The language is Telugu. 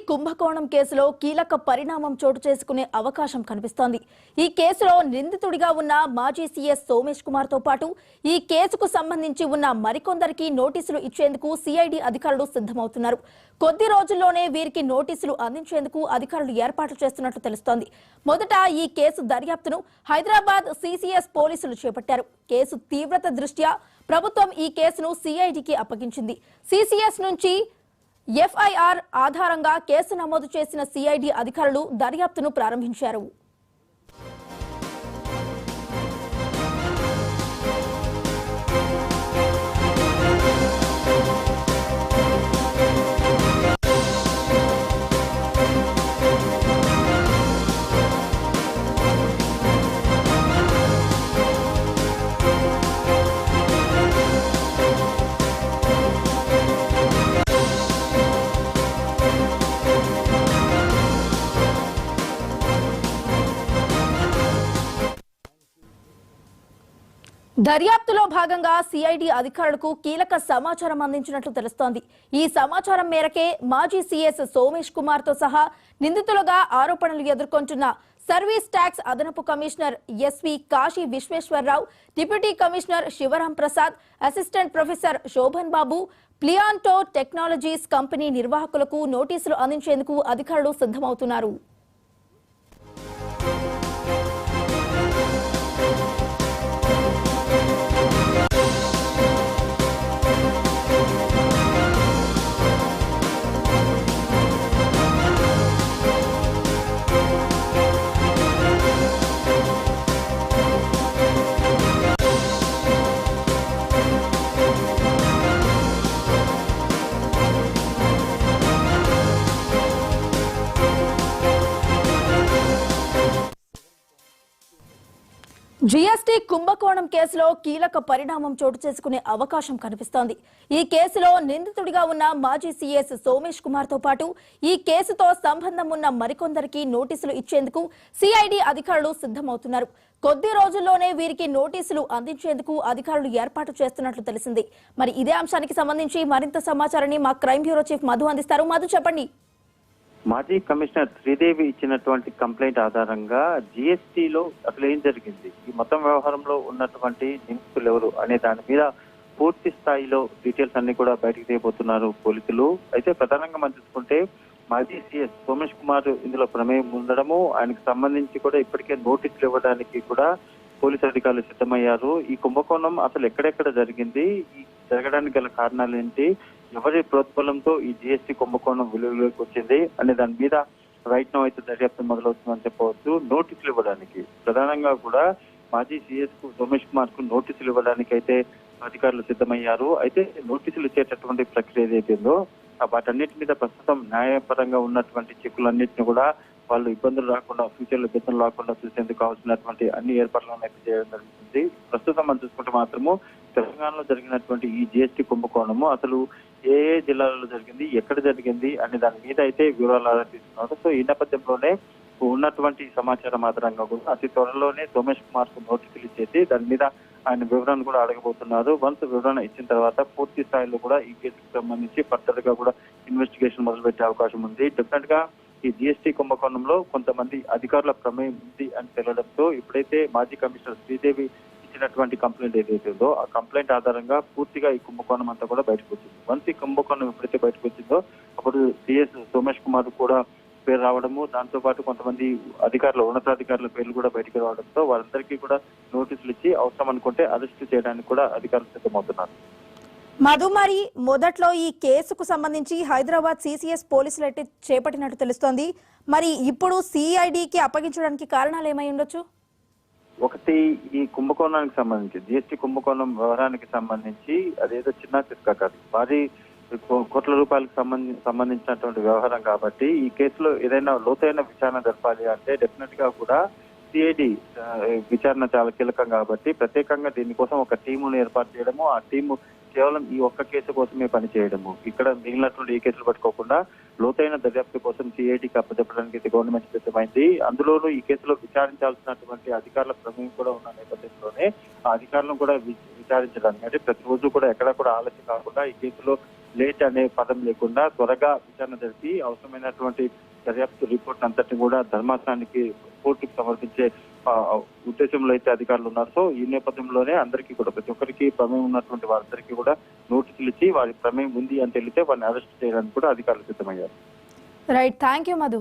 కుంభకోణం కేసులో కీలక పరిణామం చోటు చేసుకునే అవకాశం కనిపిస్తోంది. ఈ కేసులో నిందితుడిగా ఉన్న మాజీ సీఎస్ సోమేష్ కుమార్ తో పాటు ఈ కేసుకు సంబంధించి ఉన్న మరికొందరికి నోటీసులు ఇచ్చేందుకు సిఐడి అధికారులు సిద్ధమవుతున్నారు. కొద్ది రోజుల్లోనే వీరికి నోటీసులు అందించేందుకు అధికారులు ఏర్పాట్లు చేస్తున్నట్లు తెలుస్తోంది. మొదట ఈ కేసు దర్యాప్తును హైదరాబాద్ సిసిఎస్ పోలీసులు చేపట్టారు. కేసు తీవ్రత దృష్ట్యా ప్రభుత్వం ఈ కేసును సిఐడికి అప్పగించింది. సిసిఎస్ నుంచి ఎఫ్ఐఆర్ ఆధారంగా కేసు నమోదు చేసిన సిఐడి అధికారులు దర్యాప్తును ప్రారంభించారు. దర్యాప్తులో భాగంగా సిఐడి అధికారులకు కీలక సమాచారం అందించినట్లు తెలుస్తోంది. ఈ సమాచారం మేరకే మాజీ సీఎస్ సోమేష్ కుమార్ తో సహా నిందితులుగా ఆరోపణలు ఎదుర్కొంటున్న సర్వీస్ ట్యాక్స్ అదనపు commissioner SV Kashi Vishweshwararao, deputy commissioner Shivaram Prasad, assistant professor Shobhan Babu, ప్లియాంటో టెక్నాలజీస్ కంపెనీ నిర్వాహకులకు నోటీసులు అందించేందుకు అధికారులు సిద్ధమవుతున్నారు. జీఎస్టీ కుంభకోణం కేసులో కీలక పరిణామం చోటు చేసుకునే అవకాశం కనిపిస్తోంది. ఈ కేసులో నిందితుడిగా ఉన్న మాజీ సీఎస్ సోమేష్ కుమార్ తో పాటు ఈ కేసుతో సంబంధం ఉన్న మరికొందరికి నోటీసులు ఇచ్చేందుకు సిఐడి అధికారులు సిద్ధమవుతున్నారు. కొద్ది రోజుల్లోనే వీరికి నోటీసులు అందించేందుకు అధికారులు ఏర్పాటు చేస్తున్నట్లు తెలిసింది. మరి ఇదే అంశానికి సంబంధించి మరింత సమాచారాన్ని మా క్రైమ్ బ్యూరో చీఫ్ మధు అందిస్తారు. మధు, చెప్పండి. మాజీ కమిషనర్ శ్రీదేవి ఇచ్చినటువంటి కంప్లైంట్ ఆధారంగా జీఎస్టీలో అసలు ఏం జరిగింది, ఈ మొత్తం వ్యవహారంలో ఉన్నటువంటి నిందితులు ఎవరు అనే దాని మీద పూర్తి స్థాయిలో డీటెయిల్స్ అన్ని కూడా బయటకు తీయబోతున్నారు పోలీసులు. అయితే ప్రధానంగా మనం చూసుకుంటే మాజీ సీఎస్ సోమేష్ కుమార్ ఇందులో ప్రమేయం ఉండడము, ఆయనకు సంబంధించి కూడా ఇప్పటికే నోటీసులు ఇవ్వడానికి కూడా పోలీసు అధికారులు సిద్ధమయ్యారు. ఈ కుంభకోణం అసలు ఎక్కడెక్కడ జరిగింది, ఈ జరగడానికి గల కారణాలు ఏంటి, ఎవరి ప్రోత్బలంతో ఈ జీఎస్టీ కుంభకోణం వెలుగులోకి వచ్చింది అనే దాని మీద రైట్ నౌ అయితే దర్యాప్తు మొదలవుతుందని చెప్పవచ్చు. నోటీసులు ఇవ్వడానికి ప్రధానంగా కూడా మాజీ సీఎస్ కు సోమేష్ కుమార్ కు నోటీసులు ఇవ్వడానికి అయితే అధికారులు సిద్ధమయ్యారు. అయితే నోటీసులు ఇచ్చేటటువంటి ప్రక్రియ ఏదైతుందో వాటన్నిటి మీద ప్రస్తుతం న్యాయపరంగా ఉన్నటువంటి చిక్కులన్నింటినీ కూడా వాళ్ళు ఇబ్బందులు రాకుండా, ఫ్యూచర్ లో ఇబ్బందులు రాకుండా చూసేందుకు కావాల్సినటువంటి అన్ని ఏర్పాట్లను అయితే చేయడం జరుగుతుంది. ప్రస్తుతం మనం చూసుకుంటే మాత్రము తెలంగాణలో జరిగినటువంటి ఈ జీఎస్టీ కుంభకోణము అసలు ఏ ఏ జిల్లాలలో జరిగింది, ఎక్కడ జరిగింది అనే దాని మీద అయితే వివరాలు ఆరాధిస్తున్నారు. సో ఈ నేపథ్యంలోనే ఉన్నటువంటి సమాచారం ఆధారంగా కూడా అతి త్వరలోనే సోమేష్ కుమార్ కు నోటీసులు ఇచ్చేసి దాని మీద ఆయన వివరణ కూడా అడగబోతున్నారు. వన్స్ వివరణ ఇచ్చిన తర్వాత పూర్తి స్థాయిలో కూడా ఈ కేసుకు సంబంధించి ఫర్దర్ గా కూడా ఇన్వెస్టిగేషన్ మొదలుపెట్టే అవకాశం ఉంది. డెఫినెట్ గా ఈ జీఎస్టీ కుంభకోణంలో కొంతమంది అధికారుల ప్రమేయం ఉంది అని తెలియడంతో ఇప్పుడైతే మాజీ కమిషనర్ శ్రీదేవి ఇచ్చినటువంటి కంప్లైంట్ ఏదైతే ఉందో ఆ కంప్లైంట్ ఆధారంగా పూర్తిగా ఈ కుంభకోణం అంతా కూడా బయటకు వచ్చింది. వన్స్ ఈ కుంభకోణం ఎప్పుడైతే బయటకు వచ్చిందో అప్పుడు సీఎస్ సోమేష్ కుమార్ కూడా పేరు రావడము, దాంతో పాటు కొంతమంది అధికారులు, ఉన్నతాధికారుల పేర్లు కూడా బయటకు రావడంతో వారందరికీ కూడా నోటీసులు ఇచ్చి అవసరం అనుకుంటే అరెస్ట్ చేయడానికి కూడా అధికారులు సిద్ధమవుతున్నారు. మధు, మరి మొదట్లో ఈ కేసుకు సంబంధించి హైదరాబాద్ సిసిఎస్ పోలీసులు అయితే చేపట్టినట్టు తెలుస్తోంది. మరి ఇప్పుడు సిఐడికి అప్పగించడానికి కారణాలు ఏమై ఉండొచ్చు? ఒకటి, ఈ కుంభకోణానికి సంబంధించి జీఎస్టీ కుంభకోణం వ్యవహారానికి సంబంధించి అదేదో చిన్న చిత్కా కాదు, భారీ కోట్ల రూపాయలకు సంబంధించినటువంటి వ్యవహారం కాబట్టి ఈ కేసులో ఏదైనా లోతైన విచారణ జరపాలి అంటే డెఫినెట్ గా కూడా సిఐడి విచారణ చాలా కీలకం కాబట్టి ప్రత్యేకంగా దీనికోసం ఒక టీమును ఏర్పాటు చేయడము, ఆ టీము కేవలం ఈ ఒక్క కేసు కోసమే పనిచేయడము, ఇక్కడ మిగిలినటువంటి ఈ కేసులు పట్టుకోకుండా లోతైన దర్యాప్తు కోసం సిఐడికి అప్పచెప్పడానికి గవర్నమెంట్ సిద్ధమైంది. అందులోనూ ఈ కేసులో విచారించాల్సినటువంటి అధికారుల ప్రమేయం కూడా ఉన్న నేపథ్యంలోనే ఆ అధికారులను కూడా విచారించడానికి, అంటే ప్రతిరోజు కూడా ఎక్కడ కూడా ఆలస్యం కాకుండా ఈ కేసులో లేట్ అనే పదం లేకుండా త్వరగా విచారణ జరిపి అవసరమైనటువంటి దర్యాప్తు రిపోర్ట్ అంతటిని కూడా ధర్మాసనానికి కోర్టుకు సమర్పించే ఉద్దేశంలో అయితే అధికారులు ఉన్నారు. సో ఈ నేపథ్యంలోనే అందరికీ కూడా ప్రతి ఒక్కరికి ప్రమేయం ఉన్నటువంటి వారందరికీ కూడా నోటీసులు ఇచ్చి వారి ప్రమేయం ఉంది అని తెలిస్తే వారిని అరెస్ట్ చేయడానికి కూడా అధికారులు సిద్ధమయ్యారు. Right, thank you Madhu.